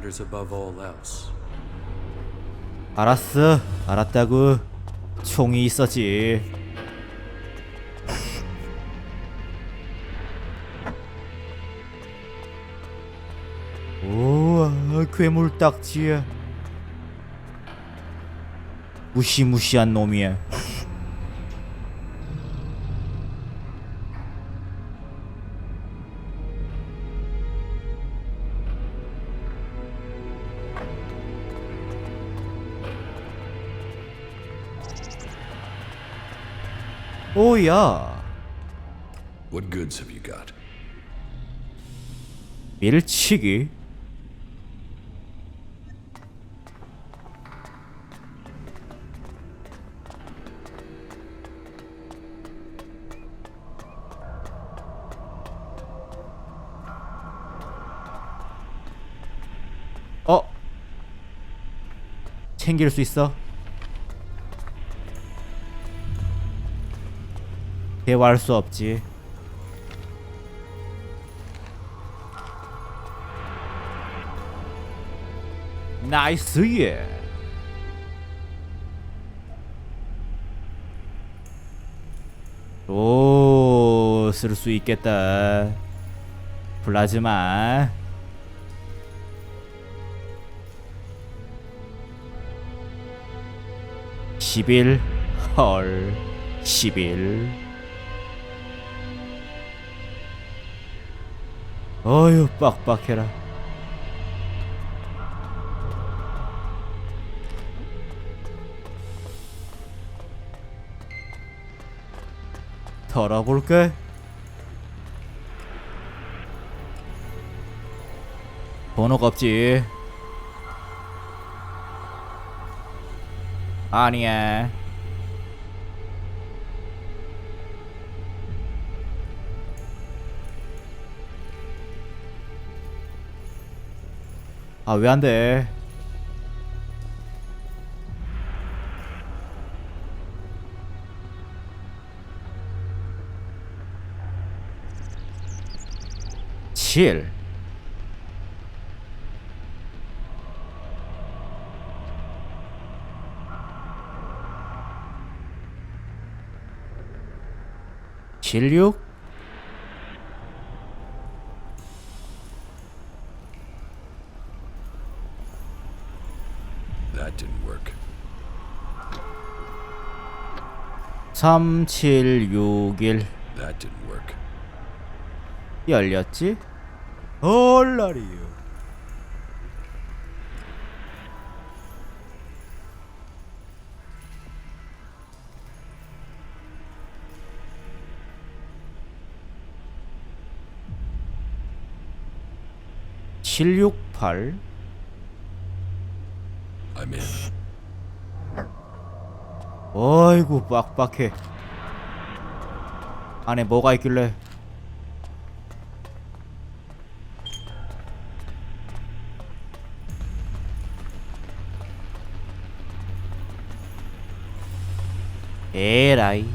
matters above all else. 알았어. 알았다고. 총이 있었지. 우와, 괴물딱지야. 무시무시한 놈이야. 오야. What goods have you got? 밀치기. 챙길 수 있어? 대화할 수 없지. 나이스 예. 오, 쓸 수 있겠다. 플라즈마. 11. 헐. 11. 어휴, 빡빡해라. 털어볼까? 번호가 없지. 아니야. 아, 왜 안 돼? 칠. 칠육. That didn't work. 3761. That didn't work. 열렸지? 얼라리요. (768) I'm in. 어이구, 빡빡해. 안에 뭐가 있길래? 에라이.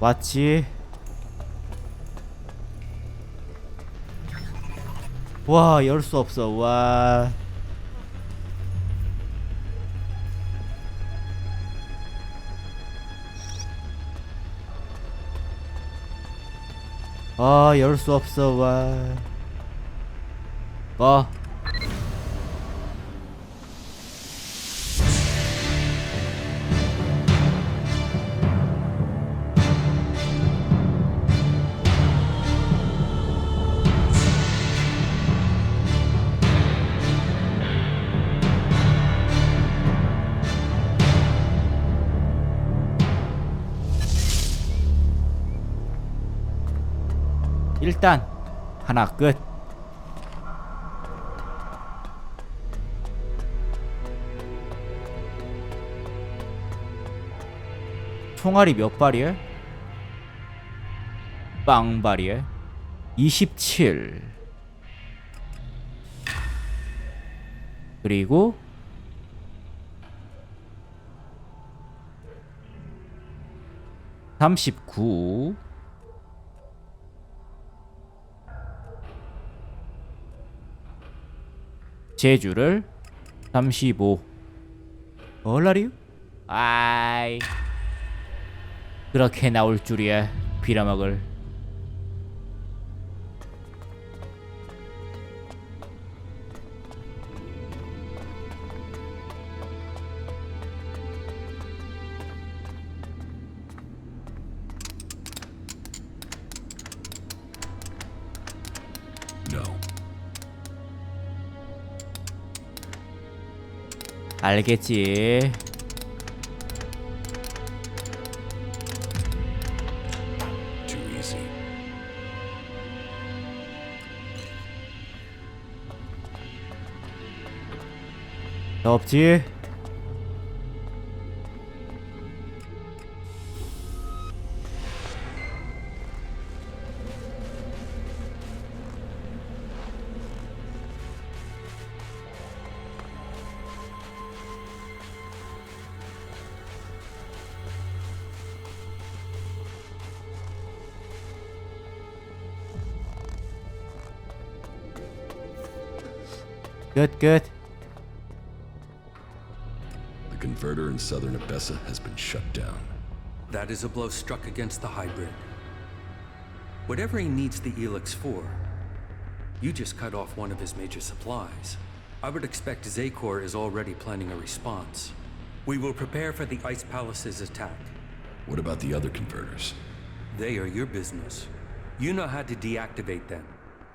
왔지? 와, 열 수 없어. 와. 아, 열 수 없어. 와. 일단 하나 끝. 총알이 몇 발이야? 빵발이야? 27. 그리고 39. 제주를 35. 얼라리요? 아이, 그렇게 나올 줄이야. 빌어먹을. No. 알겠지. Too easy. 더 없지. 끝. The converter in southern Abessa has been shut down. That is a blow struck against the hybrid. Whatever he needs the Elex for, you just cut off one of his major supplies. I would expect Zakor is already planning a response. We will prepare for the Ice Palace's attack. What about the other converters? They are your business. You know how to deactivate them,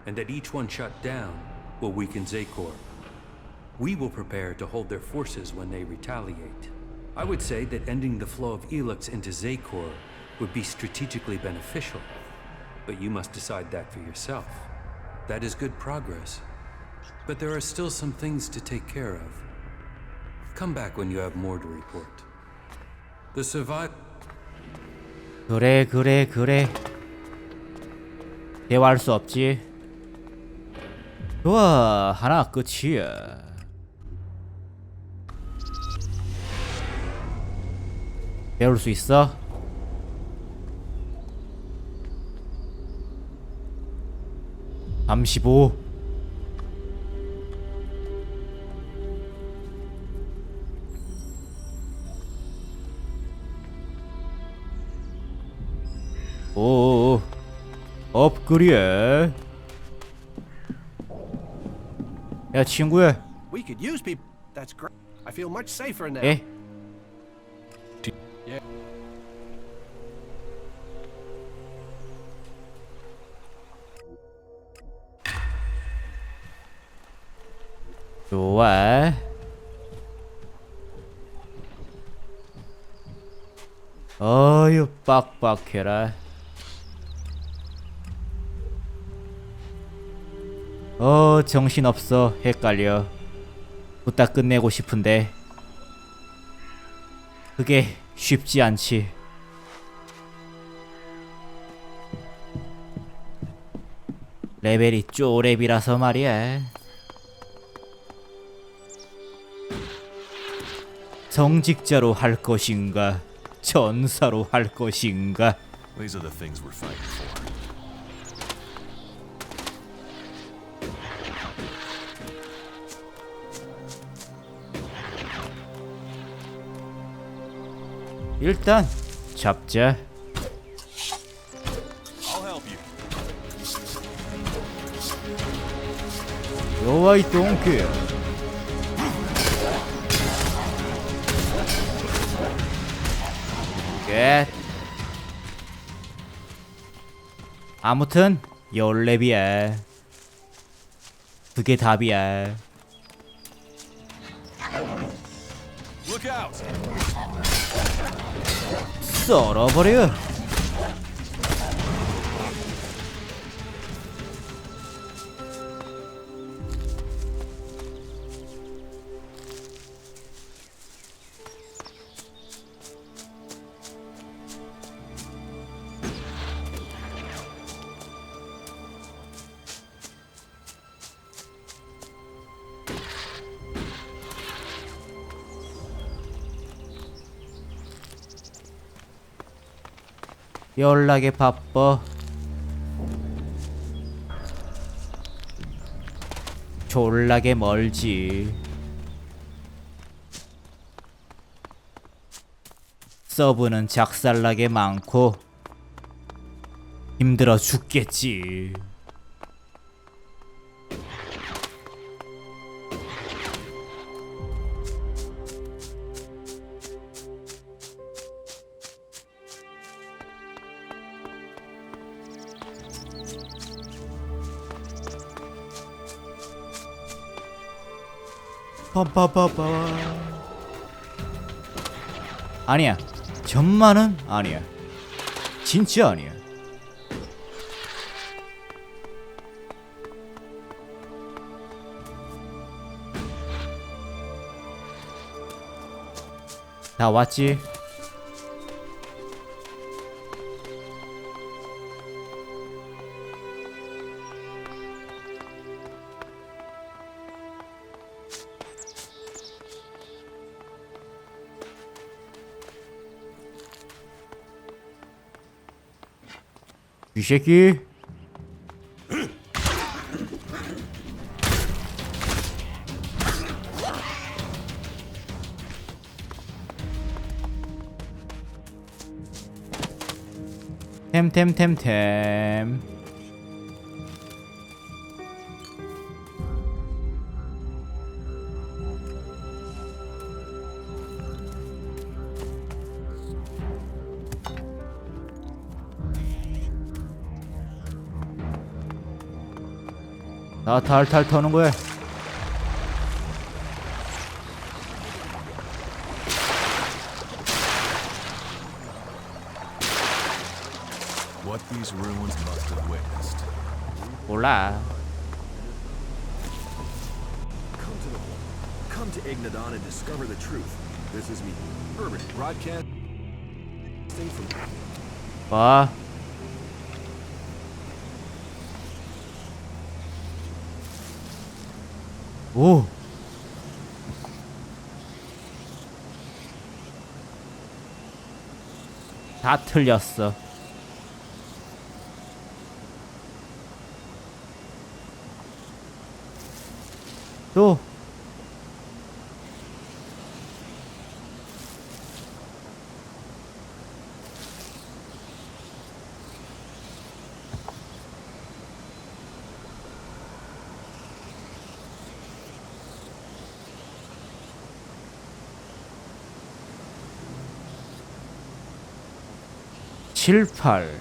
and that each one shut down will weaken Zakor. We will prepare to hold their forces when they retaliate. I would say that ending the flow of Elex into Zakor would be strategically beneficial, but you must decide that for yourself. That is good progress, but there are still some things to take care of. Come back when you have more to report. The survive. 그래. 대화할 수 없지. 좋아, 하나 끝이야. 배울 수 있어? (35) 오, 업그레이드. 야, 친구야. We could use people. That's great. I feel much safer now. 에? Yeah. 좋아. 어휴, 빡빡해라. 정신없어. 헷갈려. 부탁 끝내고 싶은데 그게 쉽지 않지. 레벨이 쪼렙이라서 말이야. 정직자로 할 것인가, 전사로 할 것인가. These are the things we're fighting for. 일단 잡자. I'll help you. 요아이 똥개. 끝. 아무튼 열랩이야. 그게 답이야. Look out! 썰어버려. 연락에 바빠. 졸라게 멀지. 서브는 작살나게 많고 힘들어 죽겠지. 빠빠빠빠. 아니야. 전만은 아니야. 진짜 아니야. 다 왔지? 이 새끼. 템템템템. 나 탈탈 터는 거야. What these ruins must have witnessed. 몰라. Come to Ignadon and discover the truth. This is me, Urban, broadcasting from... 봐. 오. 다 틀렸어. 또. 칠팔.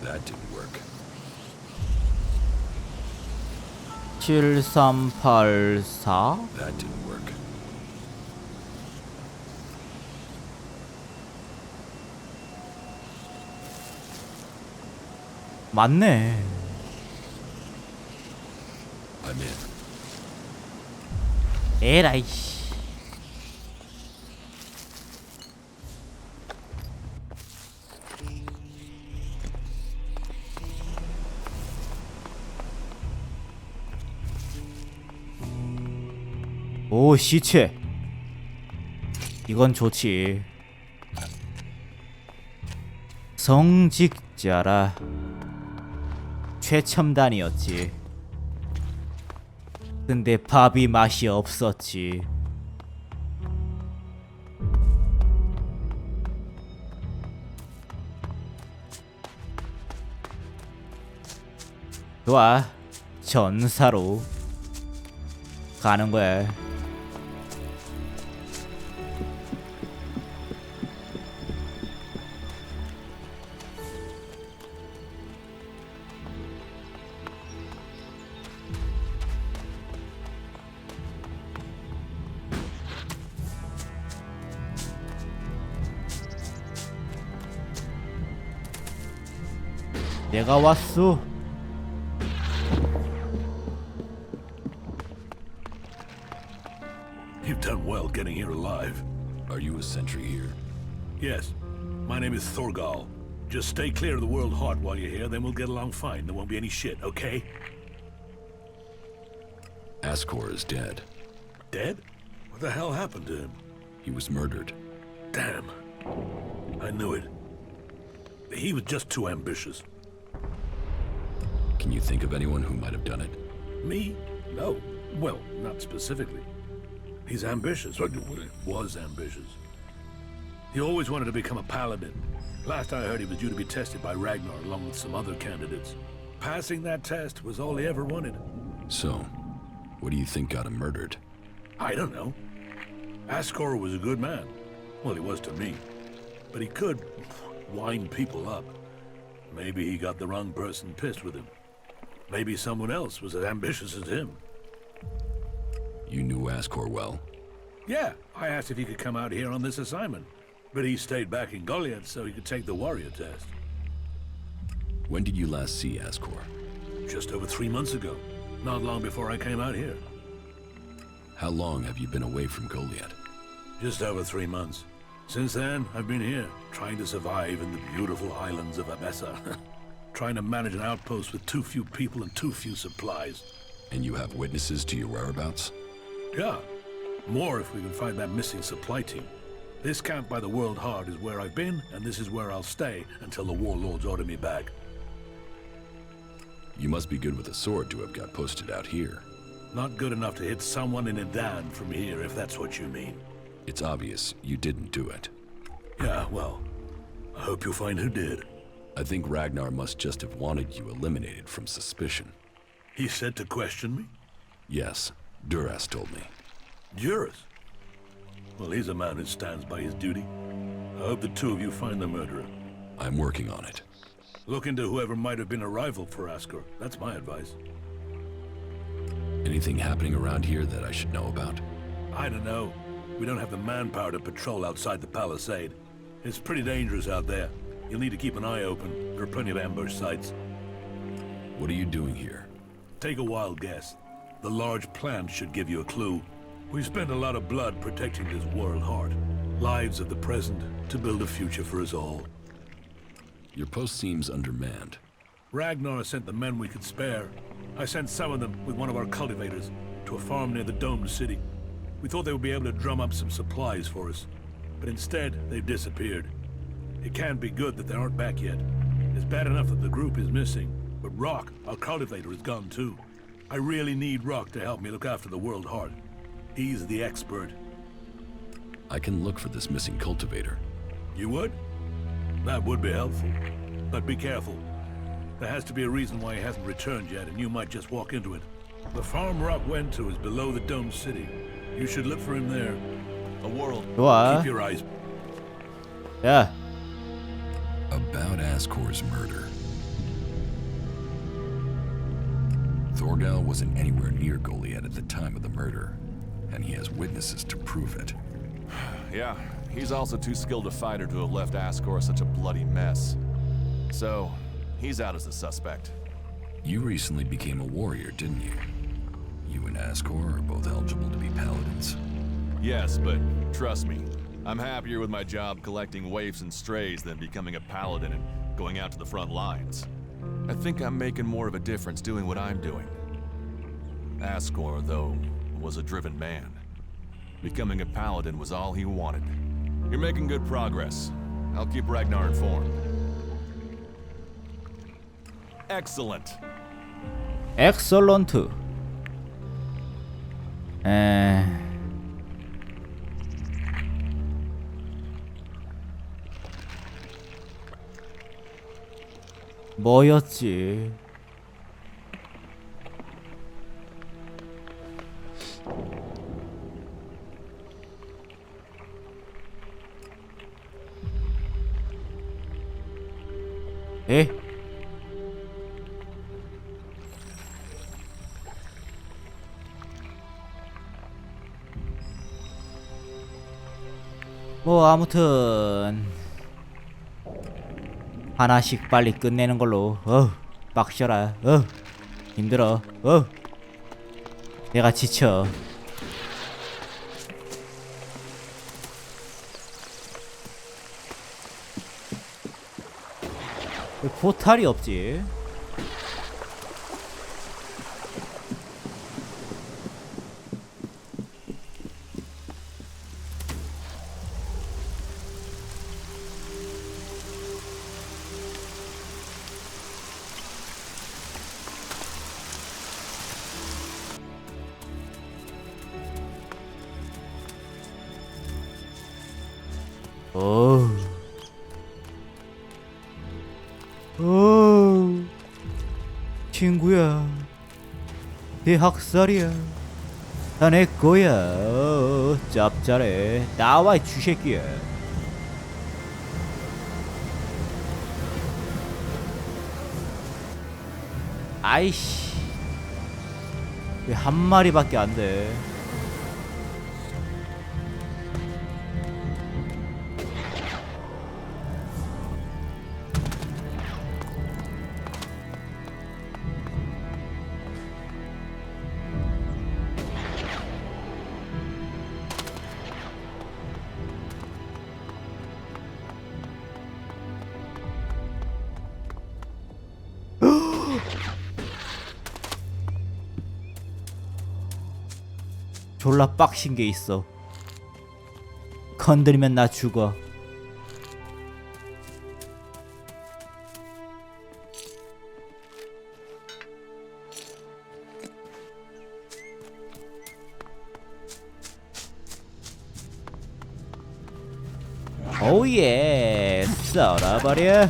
That didn't work. 7384. That didn't work. 맞네. I'm in. 에라이 씨. 오, 시체. 이건 좋지. 성직자라. 최첨단이었지. 근데 밥이 맛이 없었지. 좋아. 전사로 가는 거야. 내가 왔어. You've done well getting here alive. Are you a sentry here? Yes. My name is Thorgal. Just stay clear of the World Heart while you're here, then we'll get along fine. There won't be any shit, okay? Ascor is dead. Dead? What the hell happened to him? He was murdered. Damn. I knew it. He was just too ambitious. Can you think of anyone who might have done it? Me? No. Well, not specifically. He's ambitious, or was ambitious. He always wanted to become a paladin. Last I heard, he was due to be tested by Ragnar along with some other candidates. Passing that test was all he ever wanted. So, what do you think got him murdered? I don't know. Ascor was a good man. Well, he was to me. But he could wind people up. Maybe he got the wrong person pissed with him. Maybe someone else was as ambitious as him. You knew Ascor well? Yeah, I asked if he could come out here on this assignment. But he stayed back in Goliath so he could take the warrior test. When did you last see Ascor? Just over 3 months ago. Not long before I came out here. How long have you been away from Goliath? Just over 3 months. Since then, I've been here, trying to survive in the beautiful islands of Abessa. Trying to manage an outpost with too few people and too few supplies. And you have witnesses to your whereabouts? Yeah. More if we can find that missing supply team. This camp by the World Heart is where I've been, and this is where I'll stay until the warlords order me back. You must be good with a sword to have got posted out here. Not good enough to hit someone in Edan from here, if that's what you mean. It's obvious you didn't do it. Yeah, well, I hope you find who did. I think Ragnar must just have wanted you eliminated from suspicion. He said to question me? Yes, Duras told me. Juris? Well, he's a man who stands by his duty. I hope the two of you find the murderer. I'm working on it. Look into whoever might have been a rival for Ascor. That's my advice. Anything happening around here that I should know about? I don't know. We don't have the manpower to patrol outside the palisade. It's pretty dangerous out there. You'll need to keep an eye open. There are plenty of ambush sites. What are you doing here? Take a wild guess. The large plant should give you a clue. We've spent a lot of blood protecting this world heart. Lives of the present to build a future for us all. Your post seems undermanned. Ragnar sent the men we could spare. I sent some of them with one of our cultivators to a farm near the domed city. We thought they would be able to drum up some supplies for us. But instead, they've disappeared. It can't be good that they aren't back yet. It's bad enough that the group is missing, but Rock, our cultivator, is gone too. I really need Rock to help me look after the World Heart. He's the expert. I can look for this missing cultivator. You would? That would be helpful. But be careful. There has to be a reason why he hasn't returned yet, and you might just walk into it. The farm Rock went to is below the domed city. You should look for him there. The world. 좋아. Keep your eyes. 야, About Ascor's murder. Thorgal wasn't anywhere near Goliath at the time of the murder, and he has witnesses to prove it. Yeah, he's also too skilled a fighter to have left Ascor such a bloody mess. So, he's out as a suspect. You recently became a warrior, didn't you? You and Ascor are both eligible to be paladins. Yes, but trust me, I'm happier with my job collecting waifs and strays than becoming a paladin and going out to the front lines. I think I'm making more of a difference doing what I'm doing. Ascor, though, was a driven man. Becoming a paladin was all he wanted. You're making good progress. I'll keep Ragnar informed. Excellent. 엑설런트. 뭐였지? 에? 뭐 아무튼 하나씩 빨리 끝내는 걸로. 빡셔라. 힘들어. 내가 지쳐. 왜 포탈이 없지? 어우. 친구야. 내 학살이야. 다 내 거야. 짭짤해. 나와 이 쥐새끼야. 아이씨. 왜 한 마리밖에 안 돼? 졸라 빡신 게 있어. 건드리면 나 죽어. 오예, 썰어버려.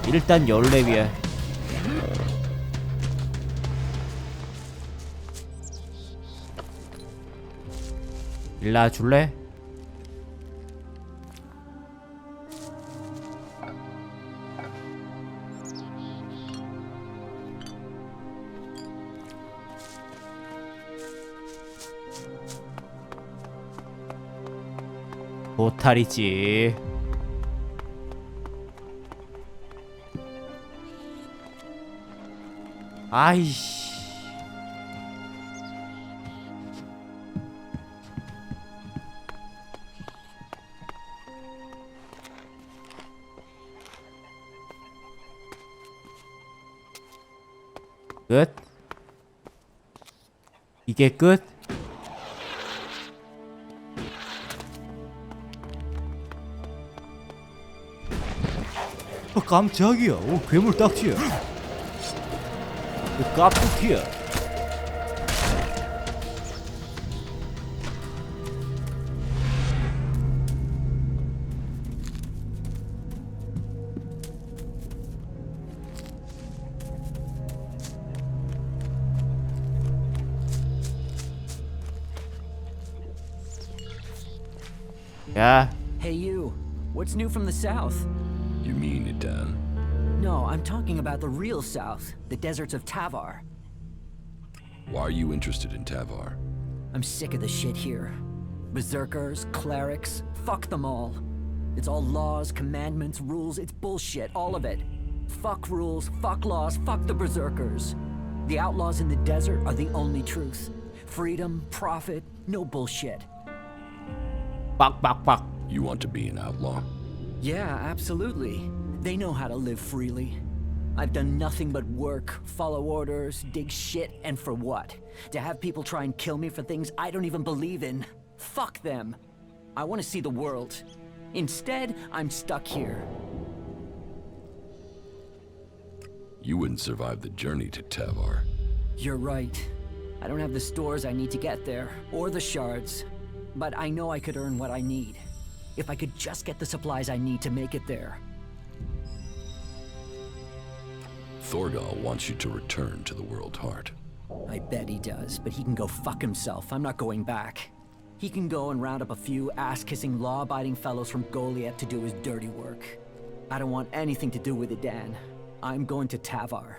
일단 14위야. 일라 줄래? 보탈이지. 아이씨. 끝? 이게 끝? 깜짝이야. 괴물 딱지야. 깜짝이야. 야, Hey you, what's new from the south? You mean it, Dan? No, I'm talking about the real south, the deserts of Tavar. Why are you interested in Tavar? I'm sick of the shit here. Berserkers, clerics, fuck them all. It's all laws, commandments, rules, it's bullshit, all of it. Fuck rules, fuck laws, fuck the berserkers. The outlaws in the desert are the only truth. Freedom, profit, no bullshit. 빡빡빡. You want to be an outlaw? Yeah, absolutely. They know how to live freely. I've done nothing but work, follow orders, dig shit, and for what? To have people try and kill me for things I don't even believe in. Fuck them. I want to see the world. Instead, I'm stuck here. You wouldn't survive the journey to Tavar. You're right. I don't have the stores I need to get there, or the shards. But I know I could earn what I need. If I could just get the supplies I need to make it there. Thorgal wants you to return to the World Heart. I bet he does, but he can go fuck himself. I'm not going back. He can go and round up a few ass-kissing, law-abiding fellows from Goliath to do his dirty work. I don't want anything to do with it, Dan. I'm going to Tavar.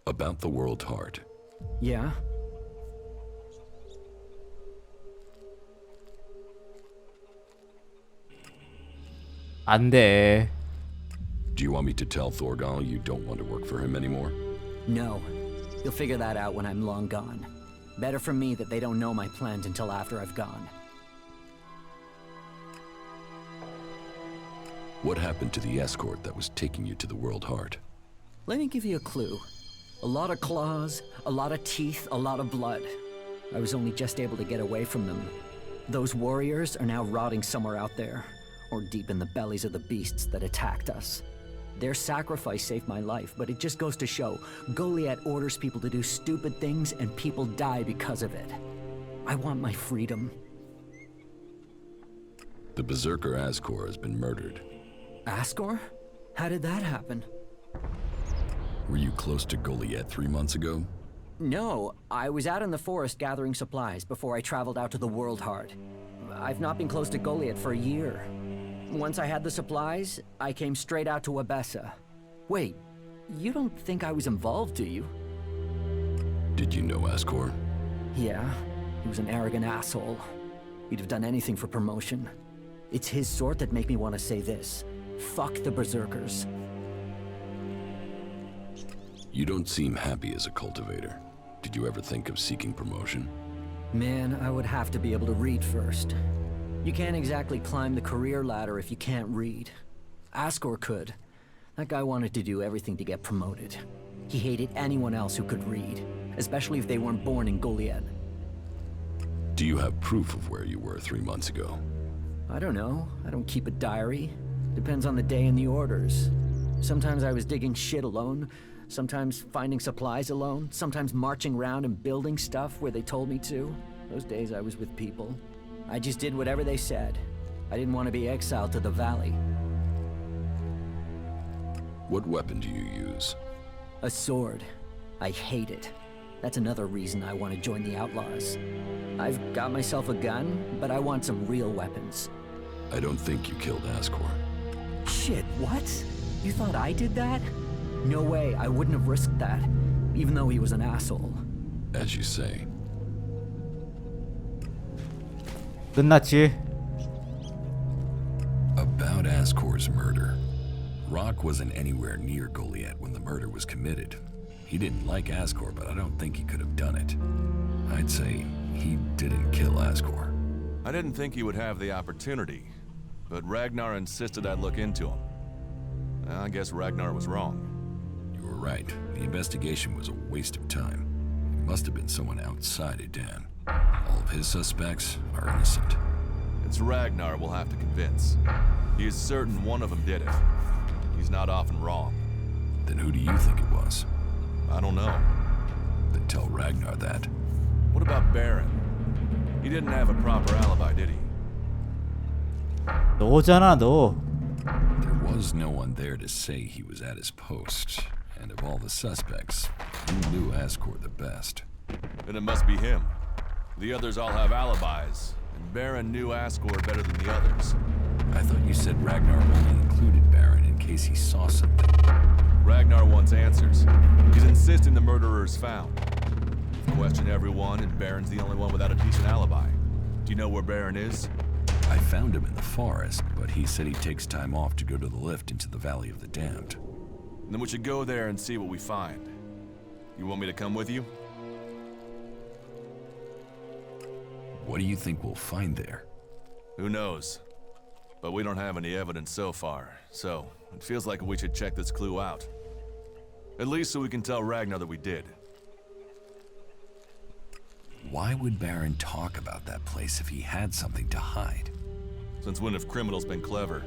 About the World Heart. Yeah? 안 돼. Do you want me to tell Thorgal you don't want to work for him anymore? No. You'll figure that out when I'm long gone. Better for me that they don't know my plans until after I've gone. What happened to the escort that was taking you to the World Heart? Let me give you a clue. A lot of claws, a lot of teeth, a lot of blood. I was only just able to get away from them. Those warriors are now rotting somewhere out there, or deep in the bellies of the beasts that attacked us. Their sacrifice saved my life, but it just goes to show, Goliath orders people to do stupid things and people die because of it. I want my freedom. The Berserker Ascor has been murdered. Ascor? How did that happen? Were you close to Goliath 3 months ago? No, I was out in the forest gathering supplies before I traveled out to the World Heart. I've not been close to Goliath for a year. Once I had the supplies, I came straight out to Abessa. Wait, you don't think I was involved, do you? Did you know Ascor? Yeah, he was an arrogant asshole. He'd have done anything for promotion. It's his sort that make me want to say this. Fuck the Berserkers. You don't seem happy as a cultivator. Did you ever think of seeking promotion? Man, I would have to be able to read first. You can't exactly climb the career ladder if you can't read. Ascor could. That guy wanted to do everything to get promoted. He hated anyone else who could read, especially if they weren't born in Goliath. Do you have proof of where you were 3 months ago? I don't know. I don't keep a diary. Depends on the day and the orders. Sometimes I was digging shit alone, sometimes finding supplies alone, sometimes marching around and building stuff where they told me to. Those days I was with people. I just did whatever they said. I didn't want to be exiled to the valley. What weapon do you use? A sword. I hate it. That's another reason I want to join the Outlaws. I've got myself a gun, but I want some real weapons. I don't think you killed Ascor. Shit, what? You thought I did that? No way, I wouldn't have risked that, even though he was an asshole. As you say. 끝났지. About Ascor's murder. Rock wasn't anywhere near Goliath when the murder was committed. He didn't like Ascor, but I don't think he could have done it. I'd say he didn't kill Ascor. I didn't think he would have the opportunity, but Ragnar insisted I look into him. I guess Ragnar was wrong. You were right. The investigation was a waste of time. It must have been someone outside Edan. All of his suspects are innocent. It's Ragnar we'll have to convince. He is certain one of them did it. He's not often wrong. Then who do you think it was? I don't know. Then tell Ragnar that. What about Baron? He didn't have a proper alibi, did he? 너잖아 너. There was no one there to say he was at his post. And of all the suspects, you knew Ascor the best. Then it must be him. The others all have alibis, and Baron knew Ascor better than the others. I thought you said Ragnar only included Baron in case he saw something. Ragnar wants answers. He's insisting the murderer is found. Question everyone, and Baron's the only one without a decent alibi. Do you know where Baron is? I found him in the forest, but he said he takes time off to go to the lift into the Valley of the Damned. Then we should go there and see what we find. You want me to come with you? What do you think we'll find there? Who knows? But we don't have any evidence so far, so it feels like we should check this clue out. At least so we can tell Ragnar that we did. Why would Baron talk about that place if he had something to hide? Since when have criminals been clever?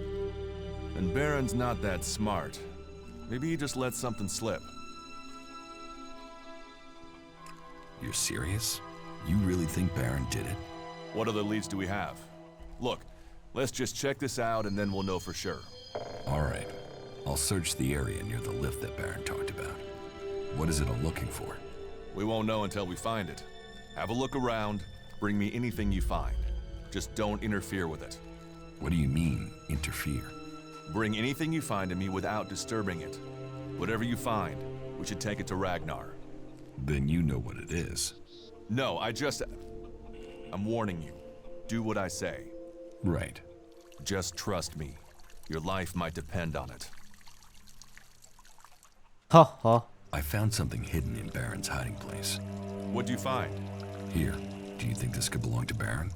And Baron's not that smart. Maybe he just let something slip. You're serious? You really think Baron did it? What other leads do we have? Look, let's just check this out and then we'll know for sure. All right. I'll search the area near the lift that Baron talked about. What is it I'm looking for? We won't know until we find it. Have a look around, bring me anything you find. Just don't interfere with it. What do you mean, interfere? Bring anything you find to me without disturbing it. Whatever you find, we should take it to Ragnar. Then you know what it is. No, I'm warning you. Do what I say. Right. Just trust me. Your life might depend on it. 허허. I found something hidden in Baron's hiding place. What'd you find? Here. Do you think this could belong to Baron?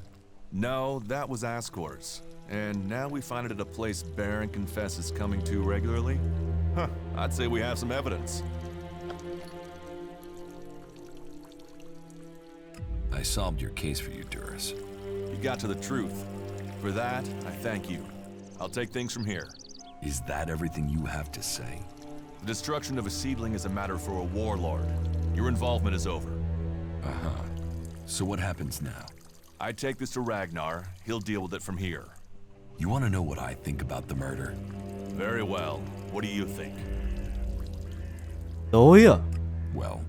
No, that was Ascor's. And now we find it at a place Baron confesses coming to regularly? Huh, I'd say we have some evidence. I solved your case for you, Duras. You got to the truth. For that, I thank you. I'll take things from here. Is that everything you have to say? The destruction of a seedling is a matter for a warlord. Your involvement is over. Uh-huh. So what happens now? I take this to Ragnar. He'll deal with it from here. You want to know what I think about the murder? Very well. What do you think? 너야. Well,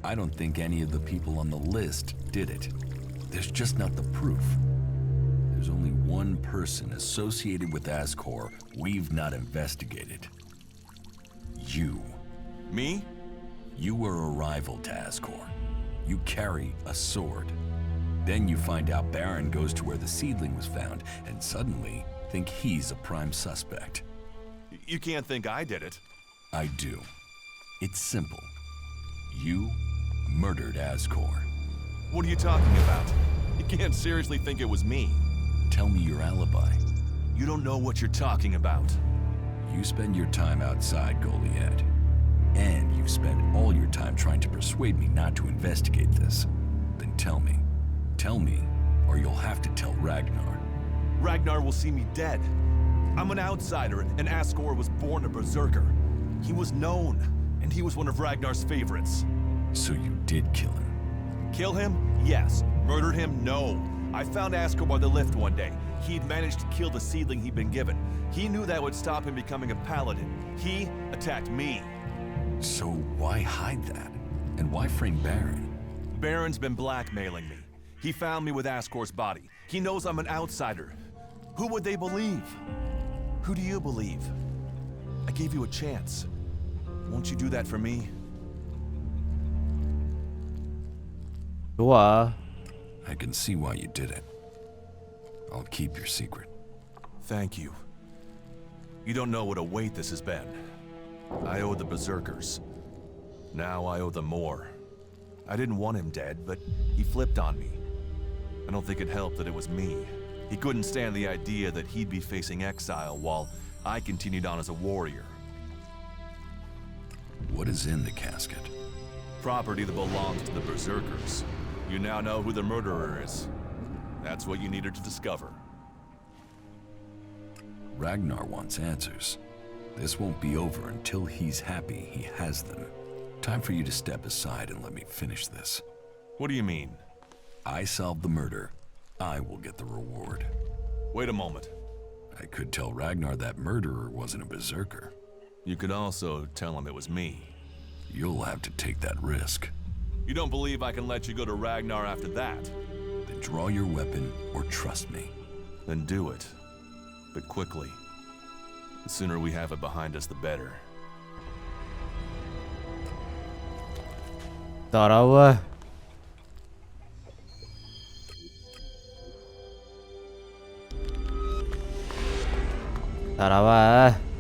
I don't think any of the people on the list did it. There's just not the proof. There's only one person associated with Ascor we've not investigated. You. Me? You were a rival to Ascor. You carry a sword. Then you find out Baron goes to where the seedling was found, and suddenly think he's a prime suspect. You can't think I did it. I do. It's simple. You murdered Ascor. What are you talking about? You can't seriously think it was me. Tell me your alibi. You don't know what you're talking about. You spend your time outside Goliad, and you spend all your time trying to persuade me not to investigate this. Then tell me. Tell me, or you'll have to tell Ragnar. Ragnar will see me dead. I'm an outsider, and Ascor was born a berserker. He was known, and he was one of Ragnar's favorites. So you did kill him? Kill him? Yes. Murder him? No. I found Ascor by the lift one day. He'd managed to kill the seedling he'd been given. He knew that would stop him becoming a paladin. He attacked me. So why hide that? And why frame Baron? Baron's been blackmailing me. He found me with Ascor's body. He knows I'm an outsider. Who would they believe? Who do you believe? I gave you a chance. Won't you do that for me? 좋아. I can see why you did it. I'll keep your secret. Thank you. You don't know what a weight this has been. I owe the berserkers. Now I owe them more. I didn't want him dead, but he flipped on me. I don't think it helped that it was me. He couldn't stand the idea that he'd be facing exile while I continued on as a warrior. What is in the casket? Property that belongs to the berserkers. You now know who the murderer is. That's what you needed to discover. Ragnar wants answers. This won't be over until he's happy he has them. Time for you to step aside and let me finish this. What do you mean? I solve the murder, I will get the reward. Wait a moment. I could tell Ragnar that murderer wasn't a berserker. You could also tell him it was me. You'll have to take that risk. You don't believe I can let you go to Ragnar after that? Then draw your weapon or trust me. Then do it. But quickly. The sooner we have it behind us, the better. 따라와. 따라와.